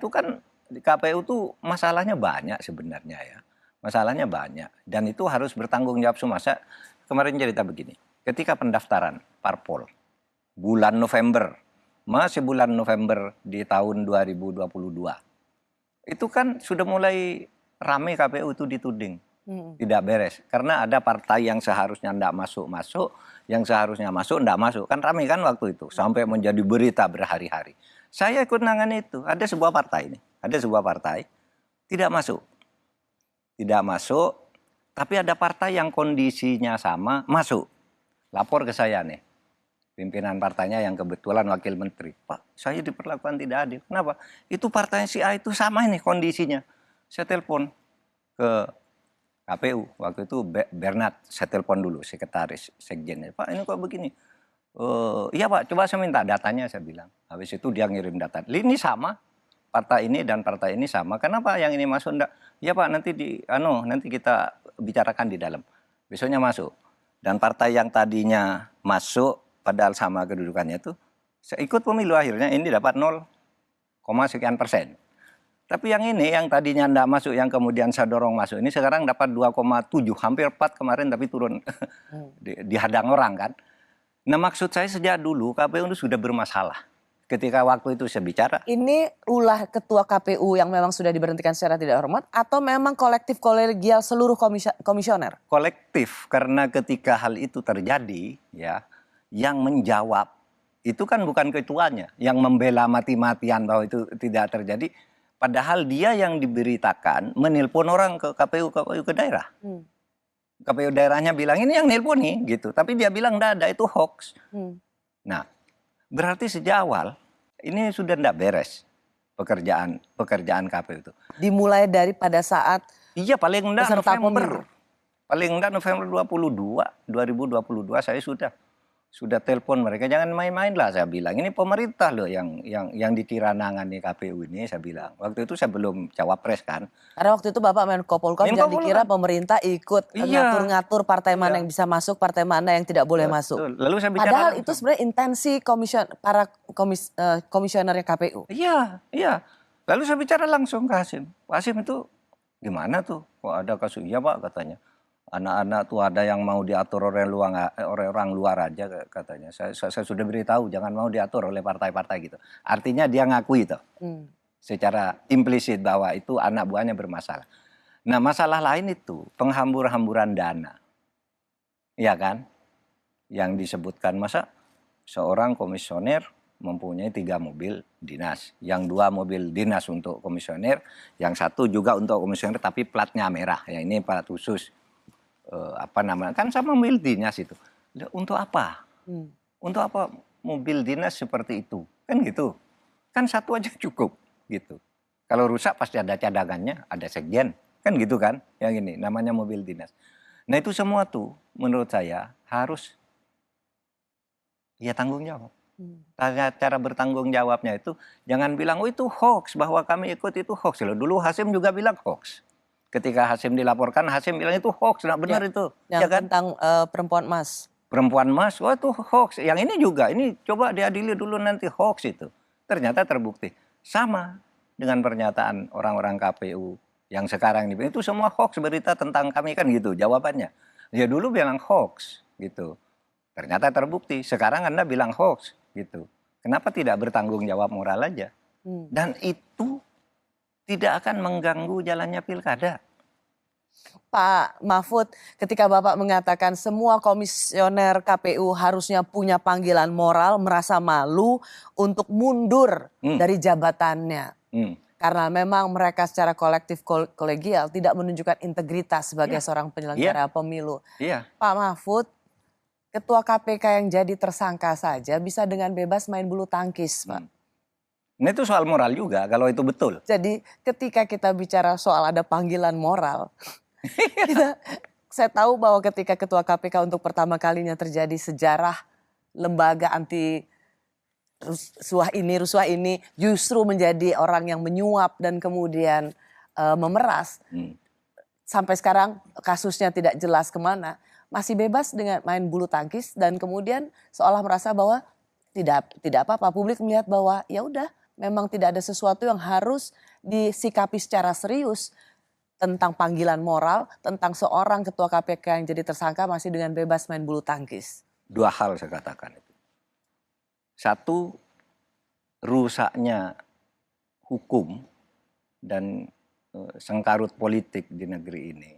itu kan di KPU tuh masalahnya banyak sebenarnya ya. Masalahnya banyak dan itu harus bertanggung jawab semua. Saya kemarin cerita begini, ketika pendaftaran parpol bulan November, masih bulan November di tahun 2022, itu kan sudah mulai rame KPU itu dituding tidak beres karena ada partai yang seharusnya tidak masuk, yang seharusnya masuk tidak masuk, kan rame kan waktu itu sampai menjadi berita berhari-hari. Saya ikut nangani itu, ada sebuah partai tidak masuk, tapi ada partai yang kondisinya sama masuk, lapor ke saya nih, pimpinan partainya yang kebetulan wakil menteri, Pak, saya diperlakukan tidak adil. Kenapa? Itu partai si A itu sama ini kondisinya. Saya telepon ke KPU, waktu itu Bernard, saya telepon dulu, sekretaris sekjennya, Pak ini kok begini? Iya Pak, coba saya minta datanya, saya bilang. Habis itu dia ngirim data, ini sama, partai ini dan partai ini sama, kenapa yang ini masuk enggak? Iya Pak, nanti kita bicarakan di dalam. Besoknya masuk. Dan partai yang tadinya masuk, padahal sama kedudukannya itu, saya ikut pemilu akhirnya, ini dapat 0, sekian persen. Tapi yang ini, yang tadinya enggak masuk, yang kemudian saya dorong masuk, ini sekarang dapat 2,7, hampir 4 kemarin, tapi turun, dihadang orang kan. Nah maksud saya sejak dulu KPU itu sudah bermasalah. Ketika waktu itu saya bicara. Ini ulah ketua KPU yang memang sudah diberhentikan secara tidak hormat atau memang kolektif kolegial seluruh komisioner? Kolektif, karena ketika hal itu terjadi ya, yang menjawab itu kan bukan ketuanya, yang membela mati-matian bahwa itu tidak terjadi. Padahal dia yang diberitakan menelpon orang ke KPU ke daerah. KPU daerahnya bilang ini yang nelpon nih gitu, tapi dia bilang enggak ada, itu hoax. Nah, berarti sejak awal ini sudah tidak beres pekerjaan KPU itu. Dimulai dari pada saat iya paling enggak November. Pemilu. Paling enggak November 2022 saya sudah telepon mereka, jangan main-main lah saya bilang. Ini pemerintah loh yang dikira nangani KPU ini, saya bilang. Waktu itu saya belum cawapres kan. Karena waktu itu Bapak Menko Polhukam jangan dikira pemerintah ikut ngatur-ngatur partai mana yang bisa masuk, partai mana yang tidak boleh masuk. Lalu saya bicara padahal itu sebenarnya intensi para komisionernya KPU. Iya. Lalu saya bicara langsung ke Hasim. Pak Hasim itu gimana tuh? Kok ada kasus? Iya Pak katanya. Anak-anak tuh ada yang mau diatur orang luar aja katanya. Saya sudah beritahu jangan mau diatur oleh partai-partai gitu. Artinya dia ngakui itu secara implisit bahwa itu anak buahnya bermasalah. Nah masalah lain itu penghambur-hamburan dana. Iya kan? Yang disebutkan masa seorang komisioner mempunyai 3 mobil dinas. Yang 2 mobil dinas untuk komisioner. Yang 1 juga untuk komisioner tapi platnya merah. Ya ini plat khusus. Kan sama mobil dinas itu. Untuk apa? Untuk apa mobil dinas seperti itu? Kan gitu. Kan 1 aja cukup gitu. Kalau rusak pasti ada cadangannya, ada sekjen. Kan gitu kan? Yang ini namanya mobil dinas. Nah itu semua tuh menurut saya harus ya tanggung jawab. Cara bertanggung jawabnya itu jangan bilang oh itu hoax, bahwa kami ikut itu hoax. Dulu Hasim juga bilang hoax. Ketika Hasim dilaporkan, Hasim bilang itu hoax, nggak benar itu. Yang ya kan? Tentang perempuan emas. Perempuan emas, wah itu hoax. Yang ini juga, ini coba diadili dulu nanti hoax itu. Ternyata terbukti. Sama dengan pernyataan orang-orang KPU yang sekarang ini. Itu semua hoax, berita tentang kami kan gitu jawabannya. Ya dulu bilang hoax gitu. Ternyata terbukti. Sekarang Anda bilang hoax gitu. Kenapa tidak bertanggung jawab moral aja? Dan itu tidak akan mengganggu jalannya pilkada. Pak Mahfud, ketika Bapak mengatakan semua komisioner KPU harusnya punya panggilan moral, merasa malu untuk mundur dari jabatannya. Karena memang mereka secara kolektif kolegial tidak menunjukkan integritas sebagai seorang penyelenggara pemilu. Pak Mahfud, Ketua KPK yang jadi tersangka saja bisa dengan bebas main bulu tangkis, Pak. Nah itu soal moral juga kalau itu betul. Jadi ketika kita bicara soal ada panggilan moral, saya tahu bahwa ketika Ketua KPK untuk pertama kalinya terjadi sejarah lembaga anti rusuh ini justru menjadi orang yang menyuap dan kemudian memeras. Sampai sekarang kasusnya tidak jelas kemana, masih bebas dengan main bulu tangkis dan kemudian seolah merasa bahwa tidak apa-apa. Publik melihat bahwa ya udah memang tidak ada sesuatu yang harus disikapi secara serius tentang panggilan moral, tentang seorang ketua KPK yang jadi tersangka masih dengan bebas main bulu tangkis? Dua hal saya katakan itu. Satu, rusaknya hukum dan sengkarut politik di negeri ini.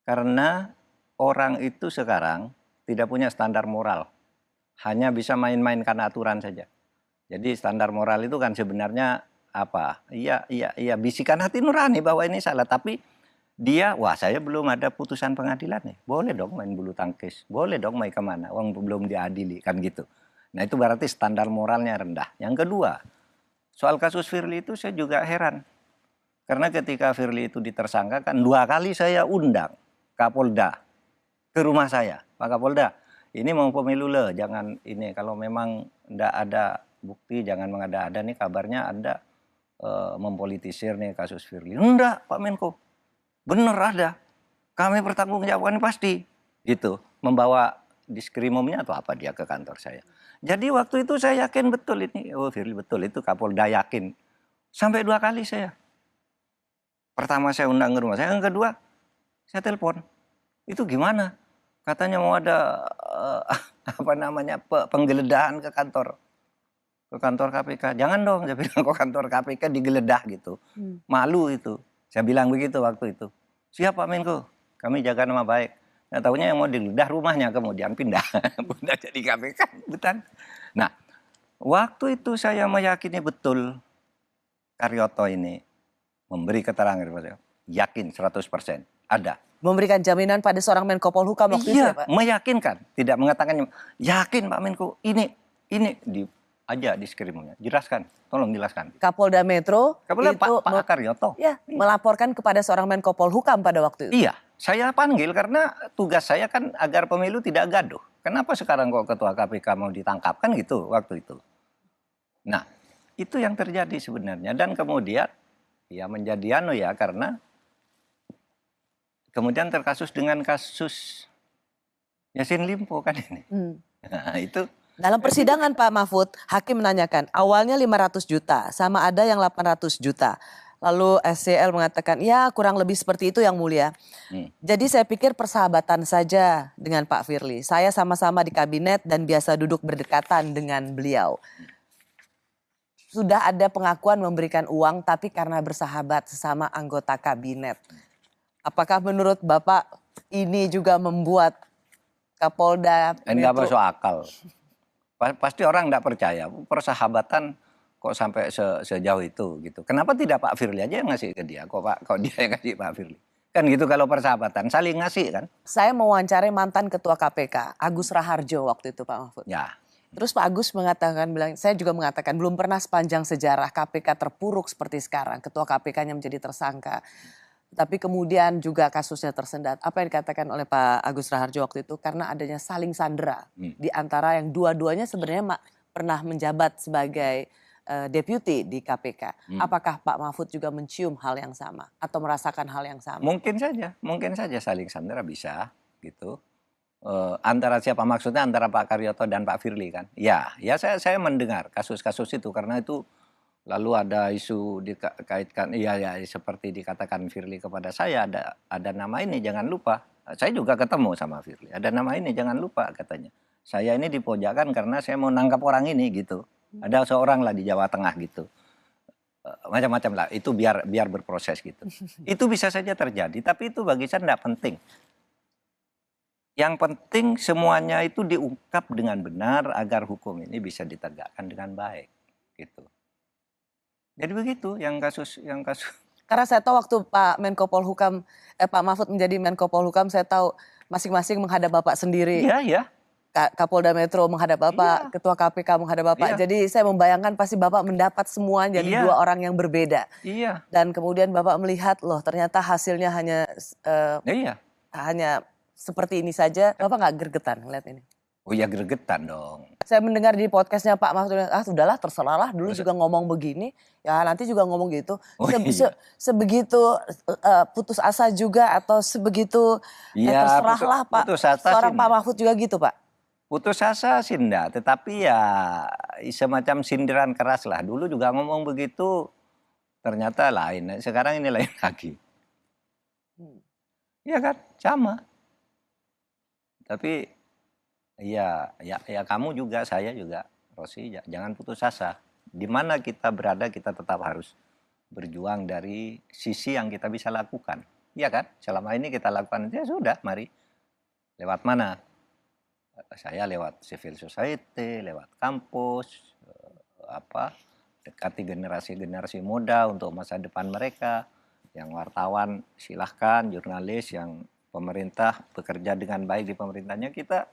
Karena orang itu sekarang tidak punya standar moral. Hanya bisa main-mainkan aturan saja. Jadi standar moral itu kan sebenarnya apa? Iya, bisikan hati nurani bahwa ini salah. Tapi dia, wah saya belum ada putusan pengadilan nih. Boleh dong main bulu tangkis. Boleh dong main kemana. Uang belum diadili, kan gitu. Nah itu berarti standar moralnya rendah. Yang kedua, soal kasus Firly itu saya juga heran. Karena ketika Firly itu ditersangkakan, 2 kali saya undang Kapolda ke rumah saya. Pak Kapolda, ini mau pemilu loh, jangan ini. Kalau memang tidak ada bukti, jangan mengada-ada nih kabarnya Anda mempolitisir nih kasus Firly. Enggak Pak Menko, bener ada. Kami bertanggungjawabkan pasti. Gitu, membawa diskrimumnya atau apa dia ke kantor saya. Jadi waktu itu saya yakin betul ini, oh Firly betul itu Kapolda yakin. Sampai 2 kali saya. Pertama saya undang ke rumah saya, yang kedua saya telepon. Itu gimana? Katanya mau ada penggeledahan ke kantor KPK. Jangan dong, saya bilang ke kantor KPK digeledah gitu. Malu itu. Saya bilang begitu waktu itu. Siap Pak Menko, kami jaga nama baik. Nah tahunya yang mau digeledah rumahnya kemudian pindah. Pindah jadi KPK. Betul. Nah waktu itu saya meyakini betul Karyoto ini memberi keterangan kepada saya. Yakin 100% ada. Memberikan jaminan pada seorang Menko Polhukam waktu itu ya Pak? Meyakinkan. Tidak mengatakan yakin Pak Menko ini aja diskrimumnya. Jelaskan, tolong jelaskan. Kapolda Metro Kapolda itu Pak Karyoto. Ya, melaporkan kepada seorang Menko Polhukam pada waktu itu. Iya, saya panggil karena tugas saya kan agar pemilu tidak gaduh. Kenapa sekarang kok ketua KPK mau ditangkap kan gitu waktu itu. Nah, itu yang terjadi sebenarnya dan kemudian ya menjadi karena kemudian terkasus dengan kasus Yassin Limpo kan ini. Nah, itu dalam persidangan Pak Mahfud, hakim menanyakan awalnya 500 juta sama ada yang 800 juta. Lalu SCL mengatakan ya kurang lebih seperti itu yang mulia. Jadi saya pikir persahabatan saja dengan Pak Firly. Saya sama-sama di kabinet dan biasa duduk berdekatan dengan beliau. Sudah ada pengakuan memberikan uang tapi karena bersahabat sesama anggota kabinet. Apakah menurut Bapak ini juga membuat Kapolda enggak masuk akal. Pasti orang tidak percaya persahabatan kok sampai sejauh itu gitu. Kenapa tidak Pak Firly aja yang ngasih ke dia? Kok dia yang ngasih Pak Firly? Kan gitu kalau persahabatan saling ngasih kan. Saya mewawancarai mantan Ketua KPK Agus Raharjo waktu itu Pak Mahfud. Ya. Terus Pak Agus saya juga mengatakan belum pernah sepanjang sejarah KPK terpuruk seperti sekarang. Ketua KPK-nya menjadi tersangka. Tapi kemudian juga kasusnya tersendat. Apa yang dikatakan oleh Pak Agus Raharjo waktu itu karena adanya saling sandera di antara yang dua-duanya sebenarnya pernah menjabat sebagai deputi di KPK. Apakah Pak Mahfud juga mencium hal yang sama atau merasakan hal yang sama? Mungkin saja saling sandera bisa gitu. Antara siapa maksudnya antara Pak Karyoto dan Pak Firly kan? Ya saya mendengar kasus-kasus itu karena itu. Lalu ada isu dikaitkan, seperti dikatakan Firly kepada saya, ada nama ini jangan lupa. Saya juga ketemu sama Firly, ada nama ini jangan lupa katanya. Saya ini dipojakan karena saya mau nangkap orang ini gitu. Ada seorang lah di Jawa Tengah gitu. Macam-macam lah, itu biar berproses gitu. Itu bisa saja terjadi, tapi itu bagi saya tidak penting. Yang penting semuanya itu diungkap dengan benar agar hukum ini bisa ditegakkan dengan baik gitu. Jadi begitu yang kasus. Karena saya tahu waktu Pak Menko Polhukam, Pak Mahfud menjadi Menko Polhukam, saya tahu masing-masing menghadap Bapak sendiri. Iya. Kapolda Metro menghadap Bapak, Ketua KPK menghadap Bapak. Jadi saya membayangkan pasti Bapak mendapat semua jadi dua orang yang berbeda. Iya. Dan kemudian Bapak melihat loh ternyata hasilnya hanya seperti ini saja. Bapak nggak gregetan ngeliat ini? Oh ya gregetan dong. Saya mendengar di podcastnya Pak Mahfud, sudahlah terserahlah dulu juga ngomong begini, ya nanti juga ngomong gitu. Sebegitu putus asa juga atau sebegitu terserahlah Pak. Seorang Pak Mahfud juga gitu Pak? Putus asa sih enggak, tetapi ya semacam sindiran keras lah. Dulu juga ngomong begitu, ternyata lain. Sekarang ini lain lagi. Iya kan, sama. Tapi ya kamu juga, saya juga, Rosi, jangan putus asa. Di mana kita berada, kita tetap harus berjuang dari sisi yang kita bisa lakukan. Iya kan? Selama ini kita lakukan, ya sudah, mari. Lewat mana? Saya lewat civil society, lewat kampus, dekati generasi-generasi muda untuk masa depan mereka. Yang wartawan silahkan, jurnalis, yang pemerintah bekerja dengan baik di pemerintahnya, kita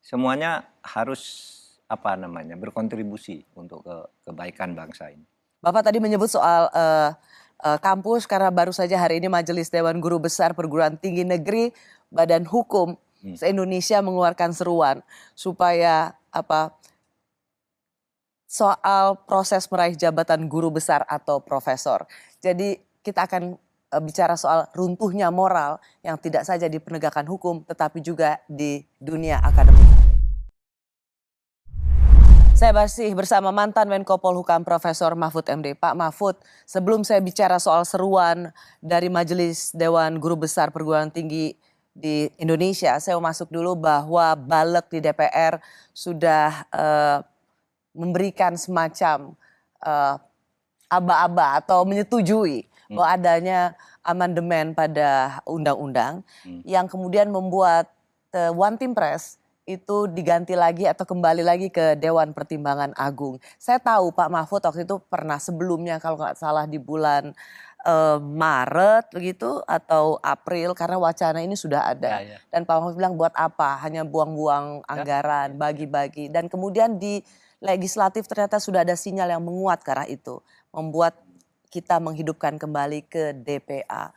semuanya harus berkontribusi untuk kebaikan bangsa ini. Bapak tadi menyebut soal kampus karena baru saja hari ini Majelis Dewan Guru Besar Perguruan Tinggi Negeri Badan Hukum se-Indonesia mengeluarkan seruan supaya soal proses meraih jabatan guru besar atau profesor. Jadi kita akan bicara soal runtuhnya moral yang tidak saja di penegakan hukum tetapi juga di dunia akademik. Saya masih bersama mantan Menko Polhukam Profesor Mahfud MD. Pak Mahfud, sebelum saya bicara soal seruan dari Majelis Dewan Guru Besar Perguruan Tinggi di Indonesia, saya mau masuk dulu bahwa Balek di DPR sudah memberikan semacam aba-aba atau menyetujui bahwa adanya amandemen pada undang-undang yang kemudian membuat One Team Press itu diganti lagi atau kembali lagi ke Dewan Pertimbangan Agung. Saya tahu Pak Mahfud waktu itu pernah sebelumnya kalau nggak salah di bulan Maret begitu atau April karena wacana ini sudah ada. Ya. Dan Pak Mahfud bilang buat apa? Hanya buang-buang anggaran, bagi-bagi. Dan kemudian di legislatif ternyata sudah ada sinyal yang menguat ke arah itu. Membuat kita menghidupkan kembali ke DPA.